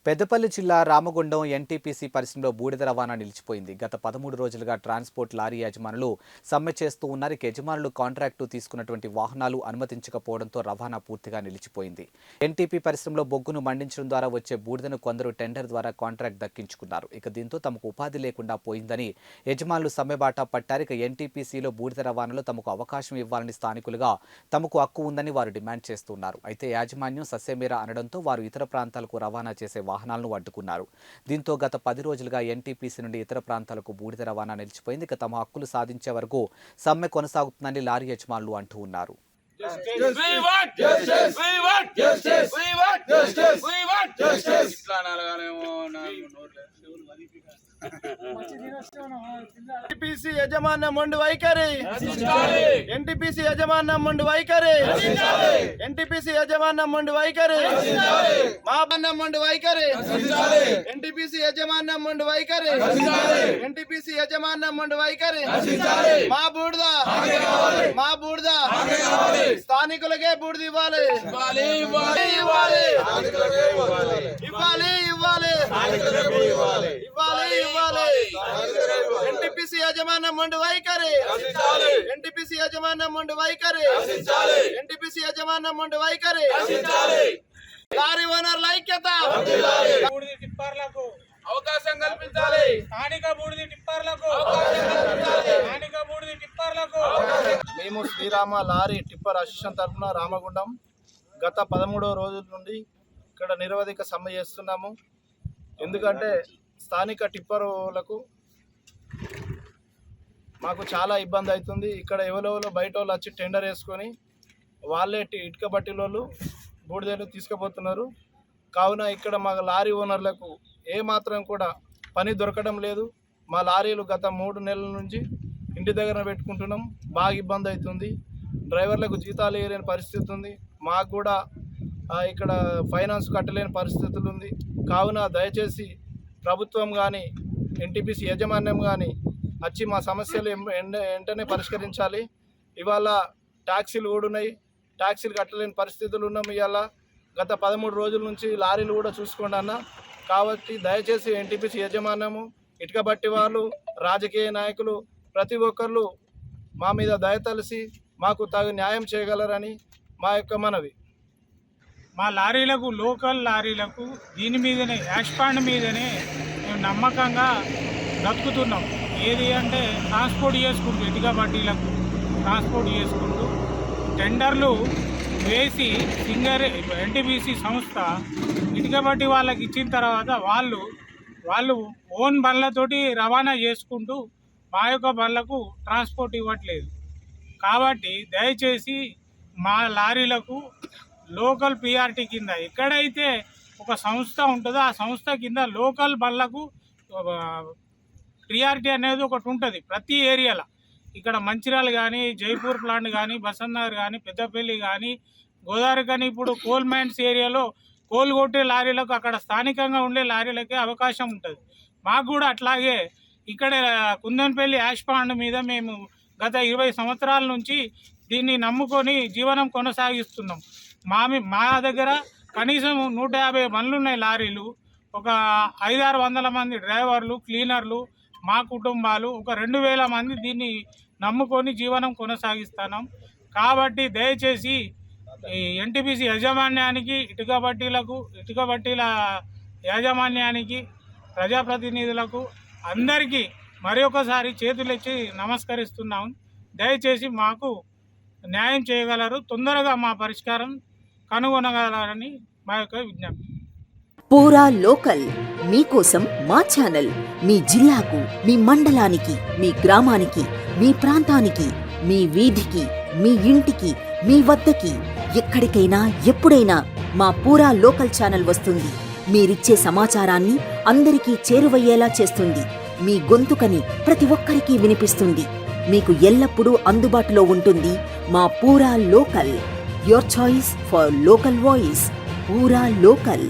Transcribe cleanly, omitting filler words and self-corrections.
పెద్దపల్లి జిల్లా రామగుండం ఎన్టీపీసీ పరిశ్రమలో బూడిద రవాణా నిలిచిపోయింది. గత 13 రోజులుగా ట్రాన్స్పోర్ట్ లారీ యజమానులు సమ్మె చేస్తూ ఉన్నారు. యజమానులు కాంట్రాక్టు తీసుకున్నటువంటి వాహనాలు అనుమతించకపోవడంతో రవాణా పూర్తిగా నిలిచిపోయింది. ఎన్టీపీ పరిశ్రమలో బొగ్గును మండించడం ద్వారా వచ్చే బూడిదను కొందరు టెండర్ ద్వారా కాంట్రాక్ట్ దక్కించుకున్నారు. దీంతో తమకు ఉపాధి లేకుండా పోయిందని యజమానులు సమ్మెబాట పట్టారు. ఎన్టీపీసీలో బూడిద రవాణాలో తమకు అవకాశం ఇవ్వాలని స్థానికులుగా తమకు హక్కు ఉందని వారు డిమాండ్ చేస్తున్నారు. అయితే యాజమాన్యం సస్యమేర అనడంతో వారు ఇతర ప్రాంతాలకు రవాణా చేసే వాహనాలను అడ్డుకున్నారు. దీంతో గత 10 రోజులుగా ఎన్టీపీసీ నుండి ఇతర ప్రాంతాలకు బూడిద రవాణా నిలిచిపోయింది. తమ హక్కులు సాధించే వరకు సమ్మె కొనసాగుతుందని లారీ యజమానులు అంటూ ఉన్నారు. ఎన్టీపీసీ యజమాన్యం మొండి వైఖరి, ఎన్టీపీసీ యజమాన్యం మొండి వైఖరి, ఎన్టీపీసీ యజమాన్యం మొండి వైఖరి, మా మొండి వైఖరి, ఎన్టీపీసీ యజమాన్యం మొండి వైఖరి, ఎన్టీపీసీ యజమాన్యం మొండి వైఖరి, మా బూడిద, మా బూడిద స్థానికులకే బూడిద ఇవ్వాలి, ఇవ్వాలి ఇవ్వాలి ఇవ్వాలి ఇవ్వాలి ఇవ్వాలి. ఎన్టీపీసీ యజమాన్యం మొండి వైఖరి, ఎన్టీపీసీ యజమాన్యం మొండి వైఖరి, ఎన్టీపీసీ యజమాన్యం మొండి వైఖరి. లారీ ఓనర్ల ఐక్యత, బూడిద టిప్పర్లకు అవకాశం కల్పించాలి, స్థానిక బూడిద టిప్పర్లకు, స్థానిక బూడిద టిప్పర్లకు. మేము శ్రీరామ లారీ టిప్పర్ అసోసియేషన్ తరఫున రామగుండం గత 13వ రోజుల నుండి ఇక్కడ నిరవధిక సమ్మె చేస్తున్నాము. ఎందుకంటే స్థానిక టిప్పర్లకు మాకు చాలా ఇబ్బంది అవుతుంది. ఇక్కడ ఎవరెవరో బయట వాళ్ళు వచ్చి టెండర్ వేసుకొని వాళ్ళే ఇటుక బట్టీలోళ్ళు బూడిదలు తీసుకుపోతున్నారు. కావున ఇక్కడ మా లారీ ఓనర్లకు ఏమాత్రం కూడా పని దొరకడం లేదు. మా లారీలు గత 3 నెలల నుంచి ఇంటి దగ్గర పెట్టుకుంటున్నాం. బాగా ఇబ్బంది అవుతుంది. డ్రైవర్లకు జీతాలు వేయలేని పరిస్థితి ఉంది. మాకు కూడా ఇక్కడ ఫైనాన్స్ కట్టలేని పరిస్థితులు ఉంది. కావున దయచేసి ప్రభుత్వం కానీ ఎన్టీపీసీ యాజమాన్యం కానీ వచ్చి మా సమస్యలు వెంటనే పరిష్కరించాలి. ఇవాళ ట్యాక్సీలు కూడా ఉన్నాయి, ట్యాక్సీలు కట్టలేని పరిస్థితులు ఉన్నాం. ఇవాళ గత 13 రోజుల నుంచి లారీలు కూడా చూసుకోండి అన్న. కాబట్టి దయచేసి ఎన్టీపీసీ యాజమాన్యము, ఇటుక బట్టి వాళ్ళు, రాజకీయ నాయకులు ప్రతి ఒక్కళ్ళు మా మీద దయతలిసి మాకు తగు న్యాయం చేయగలరని మా యొక్క మనవి. మా లారీలకు, లోకల్ లారీలకు దీని మీదనే, యాష్పాండ్ మీదనే మేము నమ్మకంగా బ్రతుకుతున్నాం. ఏది అంటే ట్రాన్స్పోర్ట్ చేసుకుంటూ, ఇటుక బట్టీలకు ట్రాన్స్పోర్ట్ చేసుకుంటూ టెండర్లు వేసి ఎన్టీపీసీ సంస్థ ఇటుక బట్టి వాళ్ళకి ఇచ్చిన తర్వాత వాళ్ళు ఓన్ బండ్లతోటి రవాణా చేసుకుంటూ మా యొక్క బండ్లకు ట్రాన్స్పోర్ట్ ఇవ్వట్లేదు. కాబట్టి దయచేసి మా లారీలకు లోకల్ పిఆర్టీ కింద ఎక్కడైతే ఒక సంస్థ ఉంటుందో ఆ సంస్థ కింద లోకల్ బండ్లకు ప్రియారిటీ అనేది ఒకటి ఉంటుంది ప్రతి ఏరియాలో. ఇక్కడ మంచిర్యాల కానీ, జైపూర్ ప్లాంట్ కానీ, బసంత్ నగర్ కానీ, పెద్దపల్లి కానీ, గోదావరి కానీ, ఇప్పుడు కోల్ మైన్స్ ఏరియాలో కోల్ కొట్టే లారీలకు, అక్కడ స్థానికంగా ఉండే లారీలకే అవకాశం ఉంటుంది. మాకు కూడా అట్లాగే ఇక్కడ కుందన్పల్లి యాష్పాండ్ మీద మేము గత 20 సంవత్సరాల నుంచి దీన్ని నమ్ముకొని జీవనం కొనసాగిస్తున్నాం. మా దగ్గర కనీసం 150 బండ్లు ఉన్నాయి లారీలు, ఒక 500-600 మంది డ్రైవర్లు, క్లీనర్లు, మా కుటుంబాలు, ఒక 2000 మంది దీన్ని నమ్ముకొని జీవనం కొనసాగిస్తున్నాం. కాబట్టి దయచేసి ఈ ఎన్టీపీసీ యాజమాన్యానికి, ఇటుక బట్టీల యాజమాన్యానికి, ప్రజాప్రతినిధులకు అందరికీ మరొకసారి చేతులెచ్చి నమస్కరిస్తున్నాం. దయచేసి మాకు న్యాయం చేయగలరు, తొందరగా మా పరిష్కారం కనుగొనగలరని మా యొక్క విజ్ఞప్తి. పూరా లోకల్ మీకోసం మా ఛానల్. మీ జిల్లాకు, మీ మండలానికి, మీ గ్రామానికి, మీ ప్రాంతానికి, మీ వీధికి, మీ ఇంటికి, మీ వద్దకి, ఎక్కడికైనా ఎప్పుడైనా మా పూరా లోకల్ ఛానల్ వస్తుంది. మీరిచ్చే సమాచారాన్ని అందరికీ చేరువయ్యేలా చేస్తుంది. మీ గొంతుకని ప్రతి ఒక్కరికి వినిపిస్తుంది. మీకు ఎల్లప్పుడూ అందుబాటులో ఉంటుంది మా పూరా local. Your choice for local voice. పూరా లోకల్.